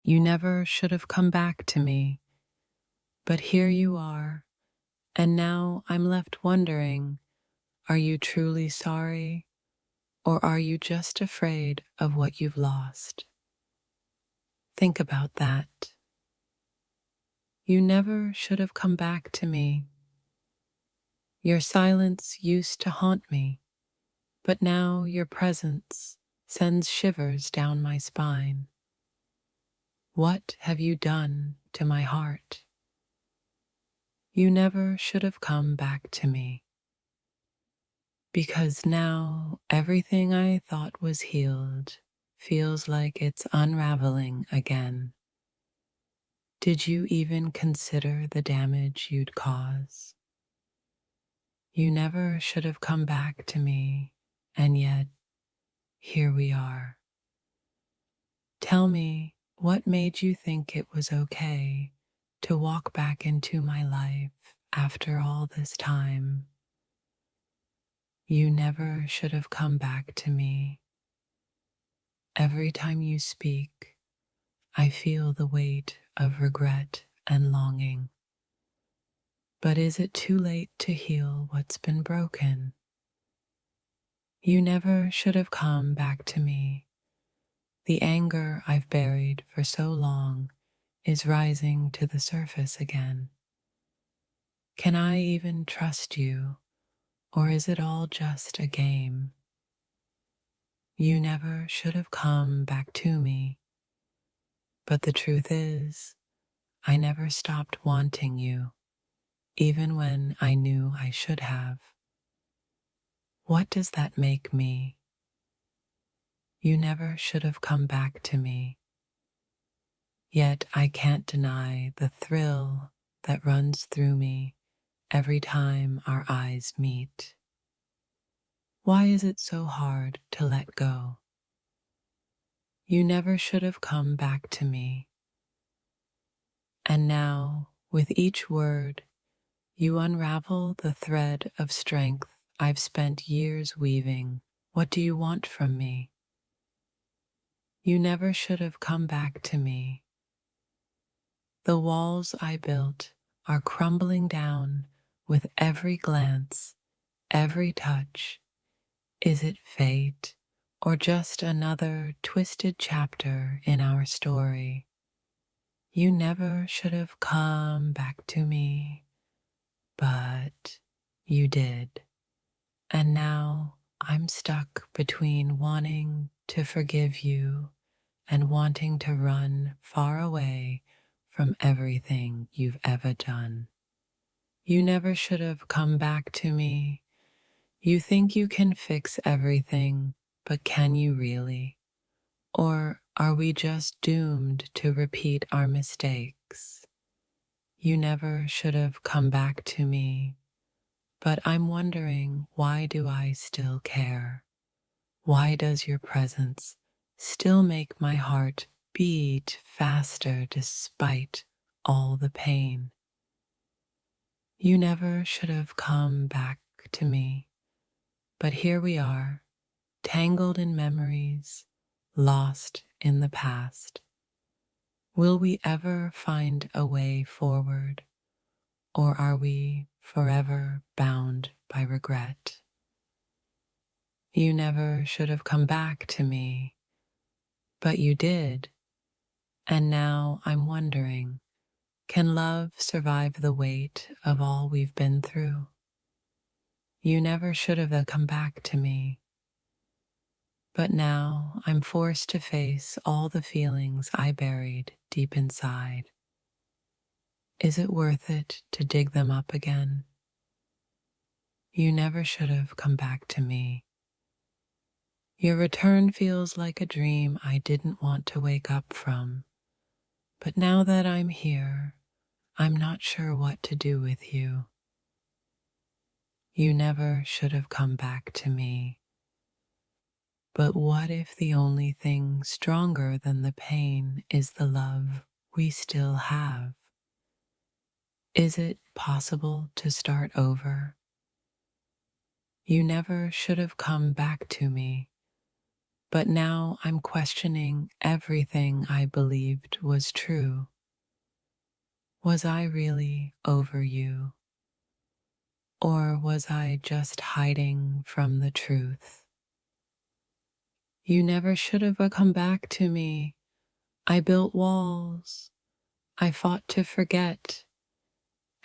You never should have come back to me, but here you are, and now I'm left wondering, are you truly sorry, or are you just afraid of what you've lost? Think about that. You never should have come back to me. Your silence used to haunt me, but now your presence sends shivers down my spine. What have you done to my heart? You never should have come back to me. Because now everything I thought was healed feels like it's unraveling again. Did you even consider the damage you'd cause? You never should have come back to me, and yet here we are. Tell me, what made you think it was okay to walk back into my life after all this time? You never should have come back to me. Every time you speak, I feel the weight of regret and longing. But is it too late to heal what's been broken? You never should have come back to me. The anger I've buried for so long is rising to the surface again. Can I even trust you, or is it all just a game? You never should have come back to me. But the truth is, I never stopped wanting you, even when I knew I should have. What does that make me? You never should have come back to me. Yet I can't deny the thrill that runs through me every time our eyes meet. Why is it so hard to let go? You never should have come back to me. And now, with each word, you unravel the thread of strength I've spent years weaving. What do you want from me? You never should have come back to me. The walls I built are crumbling down with every glance, every touch. Is it fate or just another twisted chapter in our story? You never should have come back to me, but you did. And now I'm stuck between wanting to forgive you and wanting to run far away from everything you've ever done. You never should have come back to me. You think you can fix everything, but can you really? Or are we just doomed to repeat our mistakes? You never should have come back to me, but I'm wondering, why do I still care? Why does your presence still make my heart beat faster despite all the pain? You never should have come back to me, but here we are, tangled in memories, lost in the past. Will we ever find a way forward, or are we forever bound by regret? You never should have come back to me, but you did, and now I'm wondering, can love survive the weight of all we've been through? You never should have come back to me, but now I'm forced to face all the feelings I buried deep inside. Is it worth it to dig them up again? You never should have come back to me. Your return feels like a dream I didn't want to wake up from, but now that I'm here, I'm not sure what to do with you. You never should have come back to me. But what if the only thing stronger than the pain is the love we still have? Is it possible to start over? You never should have come back to me, but now I'm questioning everything I believed was true. Was I really over you? Or was I just hiding from the truth? You never should have come back to me. I built walls. I fought to forget.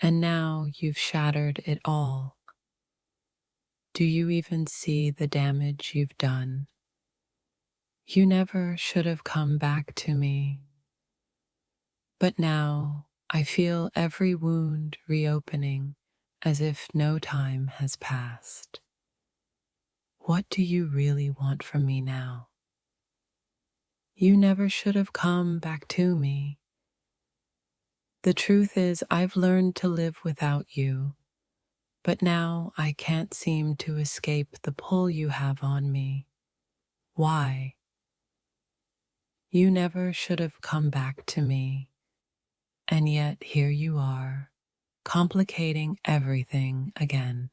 And now you've shattered it all. Do you even see the damage you've done? You never should have come back to me. But now I feel every wound reopening as if no time has passed. What do you really want from me now? You never should have come back to me. The truth is, I've learned to live without you, but now I can't seem to escape the pull you have on me. Why? You never should have come back to me, and yet here you are, complicating everything again.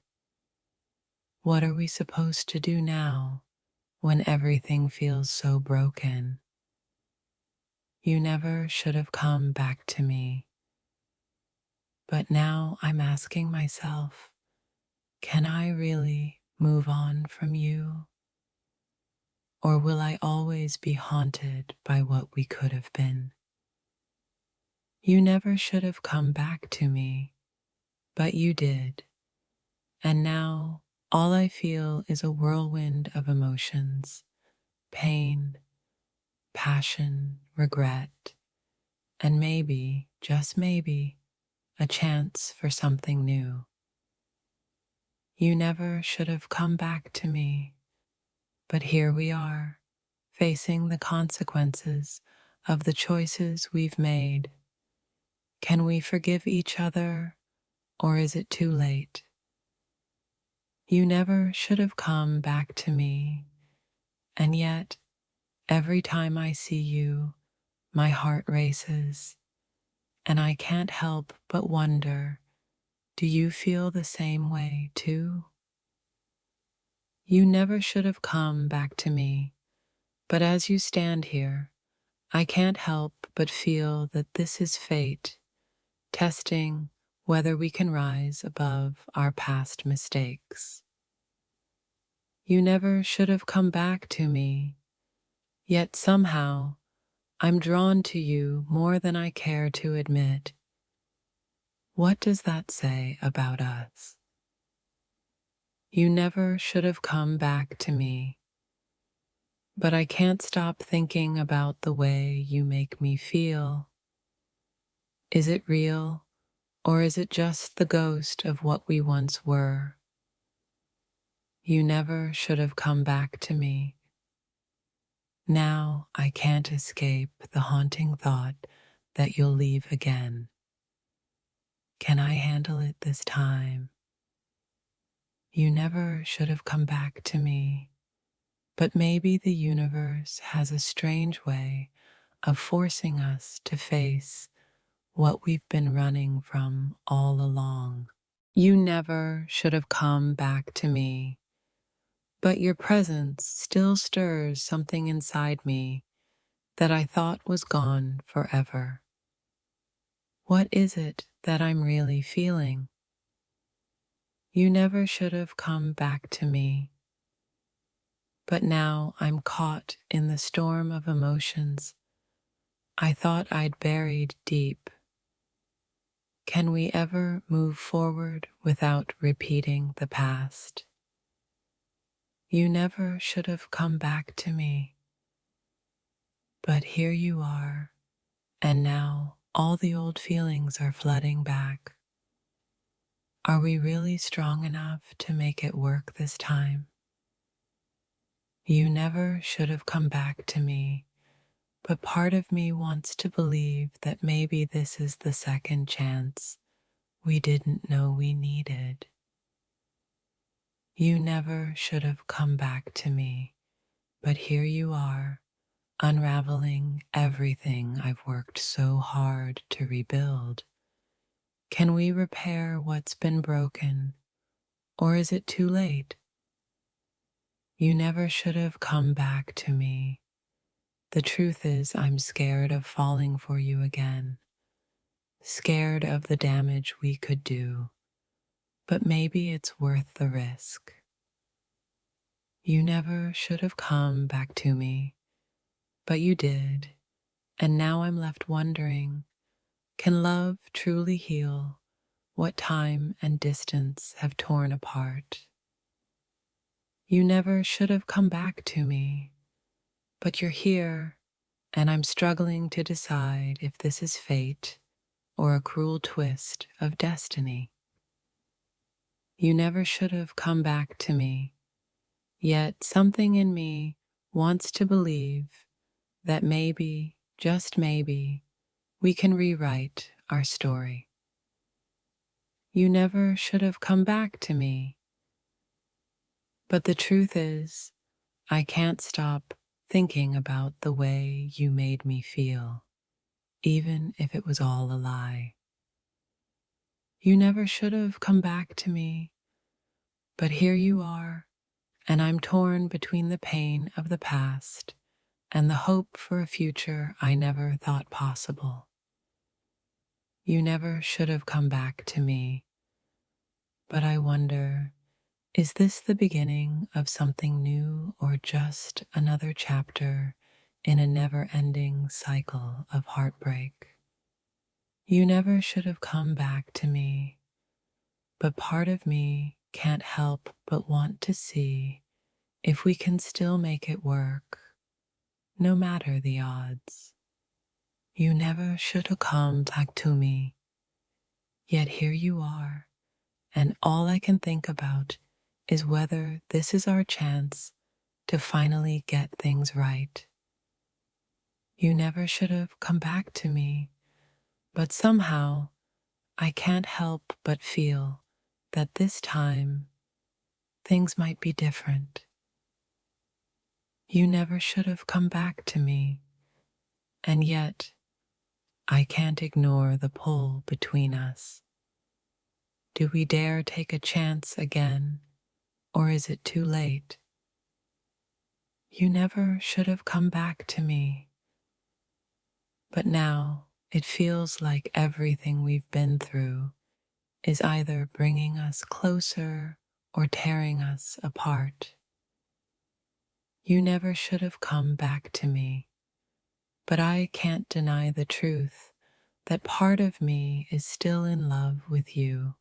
What are we supposed to do now when everything feels so broken? You never should have come back to me. But now I'm asking myself, can I really move on from you? Or will I always be haunted by what we could have been? You never should have come back to me, but you did. And now all I feel is a whirlwind of emotions, pain, passion, regret, and maybe, just maybe, a chance for something new. You never should have come back to me, but here we are, facing the consequences of the choices we've made. Can we forgive each other, or is it too late? You never should have come back to me, and yet, every time I see you, my heart races, and I can't help but wonder, do you feel the same way too? You never should have come back to me, but as you stand here, I can't help but feel that this is fate, testing whether we can rise above our past mistakes. You never should have come back to me, yet somehow I'm drawn to you more than I care to admit. What does that say about us? You never should have come back to me, but I can't stop thinking about the way you make me feel. Is it real, or is it just the ghost of what we once were? You never should have come back to me. Now I can't escape the haunting thought that you'll leave again. Can I handle it this time? You never should have come back to me, but maybe the universe has a strange way of forcing us to face what we've been running from all along. You never should have come back to me, but your presence still stirs something inside me that I thought was gone forever. What is it that I'm really feeling? You never should have come back to me, but now I'm caught in the storm of emotions I thought I'd buried deep. Can we ever move forward without repeating the past? You never should have come back to me, but here you are, and now all the old feelings are flooding back. Are we really strong enough to make it work this time? You never should have come back to me, but part of me wants to believe that maybe this is the second chance we didn't know we needed. You never should have come back to me, but here you are, unraveling everything I've worked so hard to rebuild. Can we repair what's been broken, or is it too late? You never should have come back to me. The truth is, I'm scared of falling for you again, scared of the damage we could do, but maybe it's worth the risk. You never should have come back to me, but you did, and now I'm left wondering, can love truly heal what time and distance have torn apart? You never should have come back to me, but you're here, and I'm struggling to decide if this is fate or a cruel twist of destiny. You never should have come back to me, yet something in me wants to believe that maybe, just maybe, we can rewrite our story. You never should have come back to me, but the truth is, I can't stop thinking about the way you made me feel, even if it was all a lie. You never should have come back to me, but here you are, and I'm torn between the pain of the past and the hope for a future I never thought possible. You never should have come back to me, but I wonder, is this the beginning of something new or just another chapter in a never-ending cycle of heartbreak? You never should have come back to me, but part of me can't help but want to see if we can still make it work, no matter the odds. You never should have come back to me, yet here you are, and all I can think about is whether this is our chance to finally get things right. You never should have come back to me, but somehow I can't help but feel that this time things might be different. You never should have come back to me, and yet I can't ignore the pull between us. Do we dare take a chance again, or is it too late? You never should have come back to me, but now it feels like everything we've been through is either bringing us closer or tearing us apart. You never should have come back to me, but I can't deny the truth that part of me is still in love with you,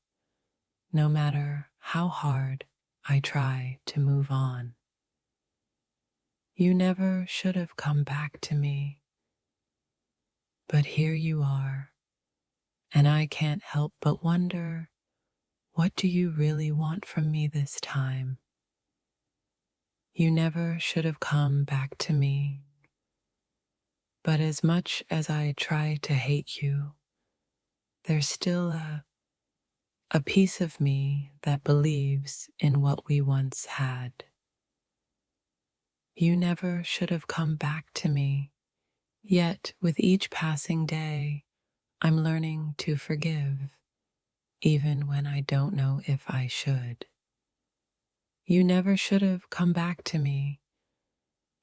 no matter how hard I try to move on. You never should have come back to me, but here you are, and I can't help but wonder, what do you really want from me this time? You never should have come back to me, but as much as I try to hate you, there's still a piece of me that believes in what we once had. You never should have come back to me, yet with each passing day, I'm learning to forgive, even when I don't know if I should. You never should have come back to me,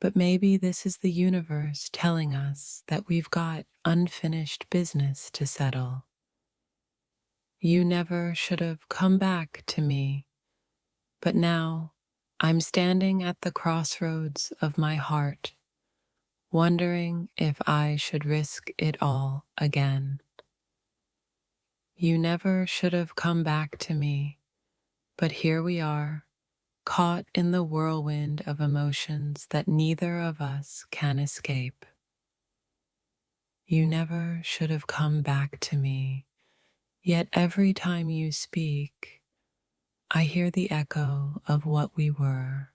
but maybe this is the universe telling us that we've got unfinished business to settle. You never should have come back to me, but now I'm standing at the crossroads of my heart, wondering if I should risk it all again. You never should have come back to me, but here we are, caught in the whirlwind of emotions that neither of us can escape. You never should have come back to me, yet every time you speak, I hear the echo of what we were,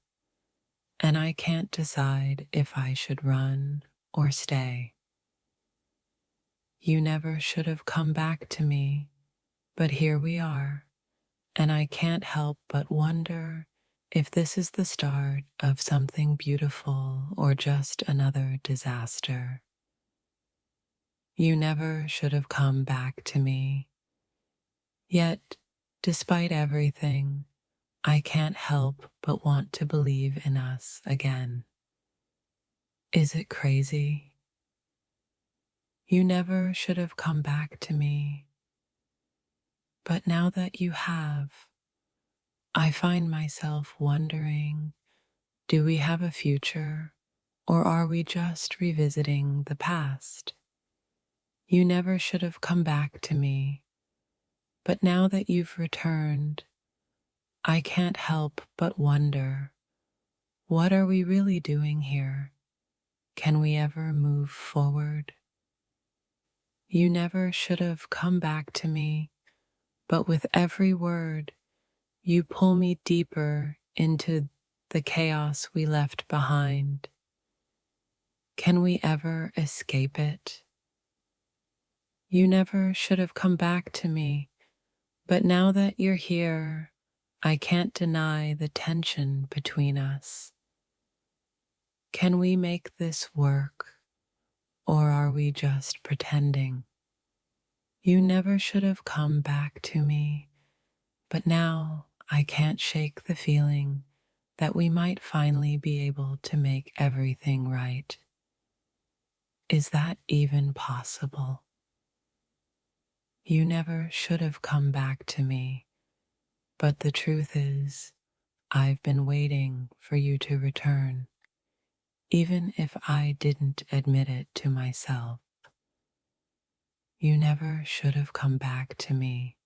and I can't decide if I should run or stay. You never should have come back to me, but here we are, and I can't help but wonder if this is the start of something beautiful or just another disaster. You never should have come back to me, yet, despite everything, I can't help but want to believe in us again. Is it crazy? You never should have come back to me, but now that you have, I find myself wondering, do we have a future, or are we just revisiting the past? You never should have come back to me, but now that you've returned, I can't help but wonder, what are we really doing here? Can we ever move forward? You never should have come back to me, but with every word, you pull me deeper into the chaos we left behind. Can we ever escape it? You never should have come back to me, but now that you're here, I can't deny the tension between us. Can we make this work, or are we just pretending? You never should have come back to me, but now I can't shake the feeling that we might finally be able to make everything right. Is that even possible? You never should have come back to me, but the truth is, I've been waiting for you to return, even if I didn't admit it to myself. You never should have come back to me,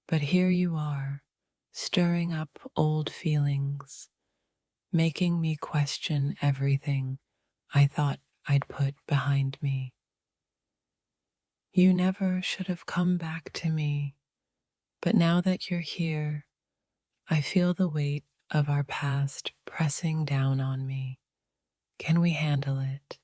but here you are, stirring up old feelings, making me question everything I thought I'd put behind me. You never should have come back to me, but now that you're here, I feel the weight of our past pressing down on me. Can we handle it?